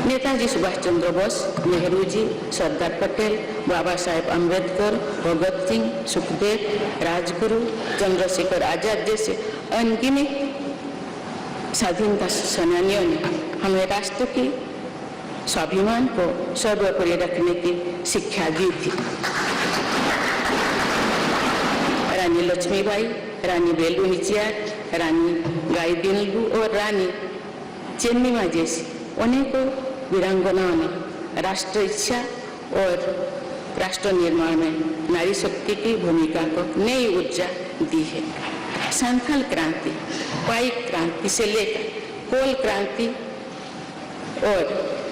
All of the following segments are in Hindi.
नेताजी सुभाष चंद्र बोस, नेहरू जी, सरदार पटेल, बाबा साहेब अम्बेडकर, भगत सिंह, सुखदेव, राजगुरु, चंद्रशेखर आजाद जैसे अनगिनत स्वाधीनता सेनानियों ने हमें राष्ट्र की स्वाभिमान को सर्वोपरि रखने की शिक्षा दी थी। रानी लक्ष्मीबाई, रानी वेलु नाचियार, रानी गाईदिन्यू और रानी चेन्नम्मा जैसी अनेकों वीरांगनाओं ने राष्ट्र इच्छा और राष्ट्र निर्माण में नारी शक्ति की भूमिका को नई ऊर्जा दी है। संथाल क्रांति, पाइक क्रांति से लेकर कोल क्रांति और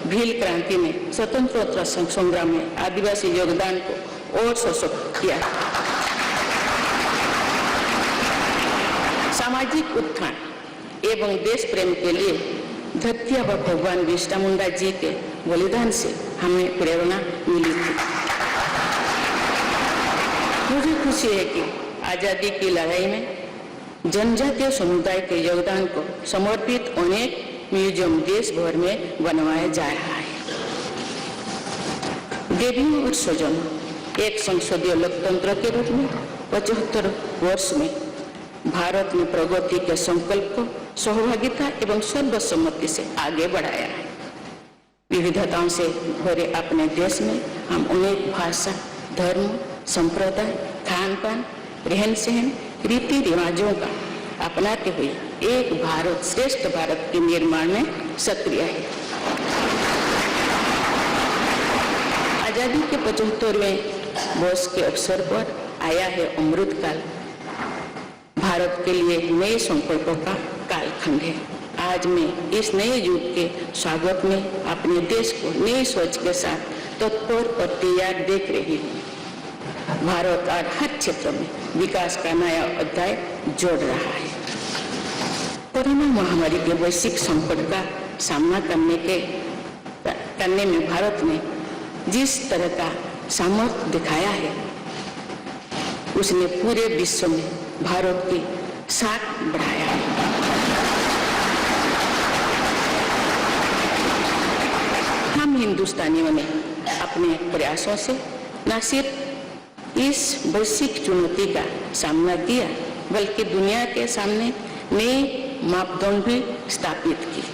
भील क्रांति ने स्वतंत्रता संग्राम में आदिवासी योगदान को और सशक्त किया। सामाजिक उत्थान एवं देश प्रेम के लिए धरती आबा भगवान बिरसा मुंडा जी के बलिदान से हमें प्रेरणा मिली थी। मुझे खुशी है कि आजादी की लड़ाई में जनजातीय समुदाय के योगदान को समर्पित अनेक म्यूजियम देश भर में बनवाया जा रहा है। देवियों और स्वजनों, एक संसदीय लोकतंत्र के रूप में 75 वर्ष में भारत ने प्रगति के संकल्प को सहभागिता एवं सर्वसम्मति से आगे बढ़ाया है। विविधताओं से भरे अपने देश में हम अनेक भाषा, धर्म, संप्रदाय, खान पान, रहन सहन, रीति रिवाजों का अपनाते हुए एक भारत श्रेष्ठ भारत के निर्माण में सक्रिय है। आजादी के 75वें वर्ष के अवसर पर आया है अमृतकाल। भारत के लिए नए संकल्पों का कालखंड है। आज मैं इस नए युग के स्वागत में अपने देश को नई सोच के साथ तत्पर और तैयार देख रही हूँ। भारत आज हर क्षेत्र में विकास का नया अध्याय जोड़ रहा है। कोरोना महामारी के वैश्विक संकट का सामना करने में भारत ने जिस तरह का सामर्थ्य दिखाया है, उसने पूरे विश्व में भारत की साख बढ़ाया है। हम हिंदुस्तानियों ने अपने प्रयासों से न सिर्फ इस वैश्विक चुनौती का सामना किया, बल्कि दुनिया के सामने नए मापदंड भी स्थापित किए।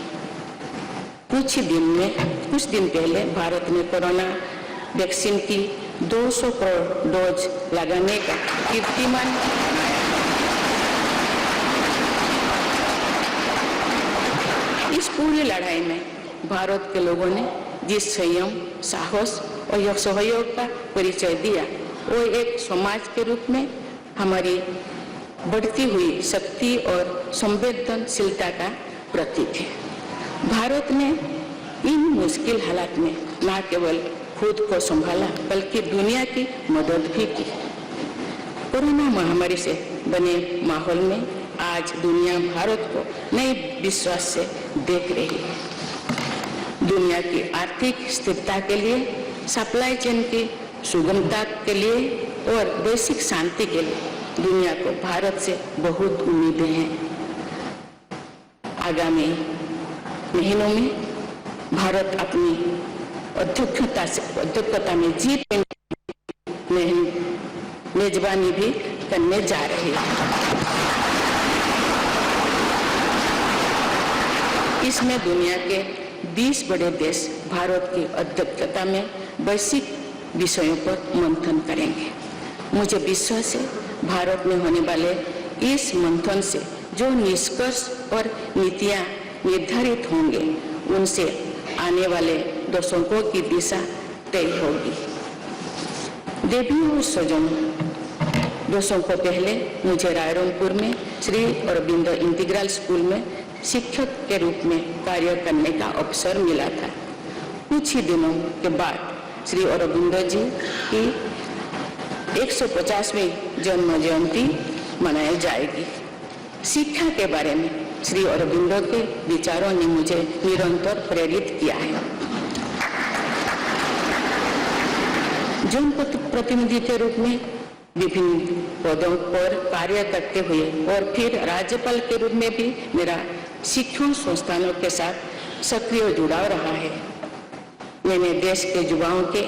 कुछ दिन पहले भारत ने कोरोना वैक्सीन की 200 करोड़ डोज लगाने का कीर्तिमान बनाया। इस पूरी लड़ाई में भारत के लोगों ने जिस संयम, साहस और सहयोग का परिचय दिया, वो एक समाज के रूप में हमारी बढ़ती हुई शक्ति और संवेदनशीलता का प्रतीक है। भारत ने इन मुश्किल हालात में न केवल खुद को संभाला, बल्कि दुनिया की मदद भी की। कोरोना महामारी से बने माहौल में आज दुनिया भारत को नए विश्वास से देख रही है। दुनिया की आर्थिक स्थिरता के लिए, सप्लाई चेन की सुगमता के लिए और वैश्विक शांति के लिए दुनिया को भारत से बहुत उम्मीदें हैं। आगामी महीनों में भारत अपनी अध्यक्षता में G20 मेजबानी भी करने जा रही है। इसमें दुनिया के 20 बड़े देश भारत की अध्यक्षता में वैश्विक विषयों पर मंथन करेंगे। मुझे विश्वास है भारत में होने वाले इस मंथन से जो निष्कर्ष और नीतियां निर्धारित होंगे, उनसे आने वाले दशकों की दिशा तय होगी। देवियों और स्वजनों, दशकों पहले मुझे रायरंगपुर में श्री अरबिंदो इंटीग्रल स्कूल में शिक्षक के रूप में कार्य करने का अवसर मिला था। कुछ ही दिनों के बाद श्री अरबिंदो जी की 150वीं जन्म जयंती मनाई जाएगी। शिक्षा के बारे में श्री अरबिंदो के विचारों ने मुझे निरंतर प्रेरित किया है। जन प्रतिनिधि के रूप में विभिन्न पदों पर कार्य करते हुए और फिर राज्यपाल के रूप में भी मेरा शिक्षण संस्थानों के साथ सक्रिय जुड़ाव रहा है। मैंने देश के युवाओं के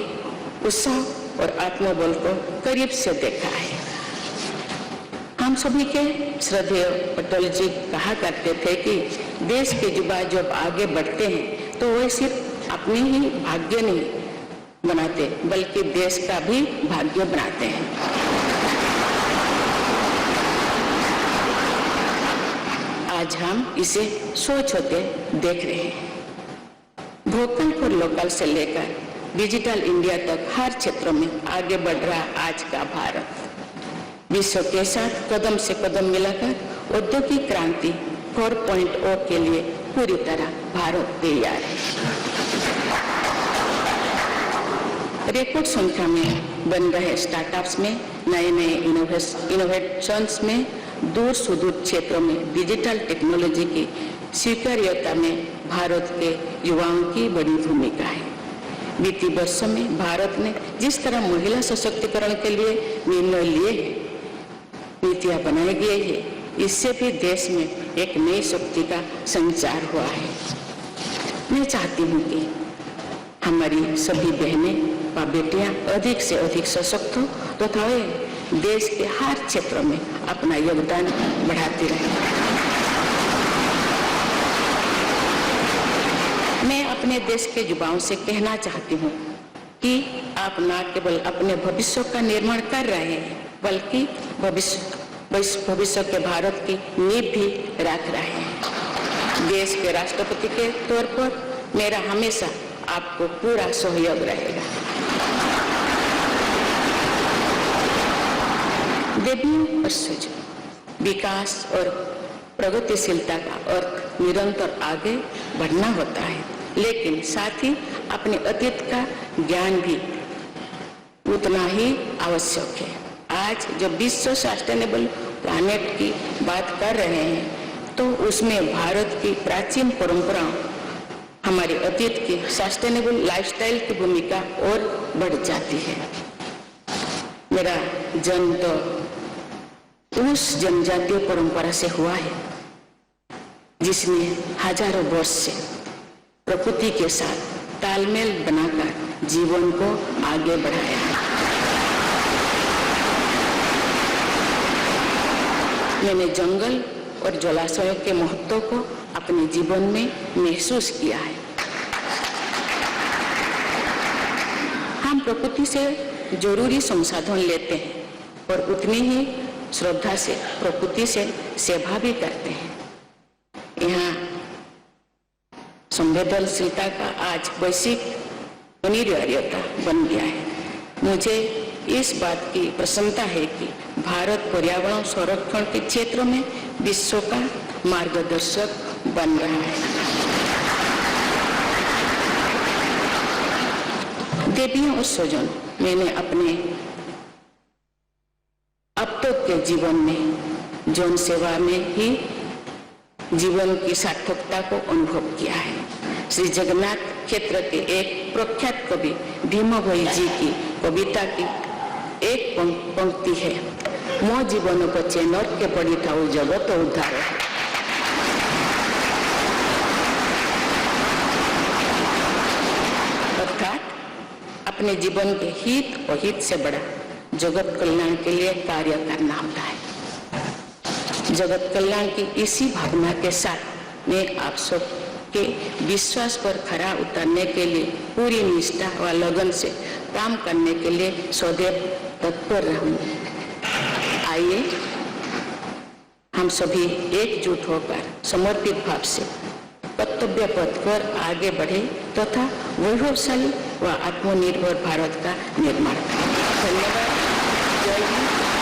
उत्साह और आत्मबल को करीब से देखा है। हम सभी के श्रद्धेय पटेल जी कहा करते थे कि देश के युवा जब आगे बढ़ते हैं तो वे सिर्फ अपने ही भाग्य नहीं बनाते बल्कि देश का भी भाग्य बनाते हैं। आज हम इसे सोच होते देख रहे हैं। वोकल फॉर लोकल से लेकर डिजिटल इंडिया तक हर क्षेत्र में आगे बढ़ रहा आज का भारत विश्व के साथ कदम से कदम मिलाकर औद्योगिक क्रांति 4.0 के लिए पूरी तरह भारत तैयार है। रिकॉर्ड संख्या में बन रहे स्टार्टअप्स में नए इनोवेशंस में दूर सुदूर क्षेत्रों में डिजिटल टेक्नोलॉजी की स्वीकार्यता में भारत के युवाओं की बड़ी भूमिका है। बीते वर्षों में भारत ने जिस तरह महिला सशक्तिकरण के लिए निर्णय लिए हैं, नीतियां बनाई गई है, इससे भी देश में एक नई शक्ति का संचार हुआ है। मैं चाहती हूँ कि हमारी सभी बहनें व बेटियां अधिक से अधिक सशक्त हो तथा वे देश के हर क्षेत्र में अपना योगदान बढ़ाती रहें। मैं अपने देश के युवाओं से कहना चाहती हूँ कि आप न केवल अपने भविष्य का निर्माण कर रहे हैं बल्कि भविष्य के भारत की नींव भी रख रहे हैं। देश के राष्ट्रपति के तौर पर मेरा हमेशा आपको पूरा सहयोग रहेगा। देवियों और सुजन विकास और प्रगतिशीलता का अर्थ निरंतर आगे बढ़ना होता है, लेकिन साथ ही अपने अतीत का ज्ञान भी उतना ही आवश्यक है। आज जब विश्व सस्टेनेबल प्लैनेट की बात कर रहे हैं तो उसमें भारत की प्राचीन परंपराओं, हमारे अतीत की सस्टेनेबल लाइफस्टाइल की भूमिका और बढ़ जाती है। मेरा जन्म तो उस जनजातीय परंपरा से हुआ है जिसने हजारों वर्ष से प्रकृति के साथ तालमेल बनाकर जीवन को आगे बढ़ाया है। मैंने जंगल और जलाशयों के महत्व को अपने जीवन में महसूस किया है। हम प्रकृति से जरूरी संसाधन लेते हैं और उतनी ही श्रद्धा से प्रकृति से सेवा भी करते हैं। यहाँ संवेदनशीलता का आज वैश्विक अनिवार्यता बन गया है। मुझे इस बात की प्रसन्नता है कि भारत पर्यावरण संरक्षण के क्षेत्र में विश्व का मार्गदर्शक बन रहा है। देवियों और स्वजन, मैंने अपने अब तक के जीवन में जन सेवा में ही जीवन की सार्थकता को अनुभव किया है। श्री जगन्नाथ क्षेत्र के एक प्रख्यात कवि भीमभोई जी की कविता की एक पंक्ति है, मो जीवन को चेनर के पड़ी था जगत उद्धार। अर्थात अपने जीवन के हित और हित से बड़ा जगत कल्याण के लिए कार्य करना होता है। जगत कल्याण की इसी भावना के साथ मैं आप सब के विश्वास पर खरा उतरने के लिए पूरी निष्ठा व लगन से काम करने के लिए सदैव तत्पर रहूंगी। आइए हम सभी एकजुट होकर समर्पित भाव से कर्तव्य पथ पर आगे बढ़े तथा वैभवशाली व आत्मनिर्भर भारत का निर्माण करें। धन्यवाद। जय हिंद।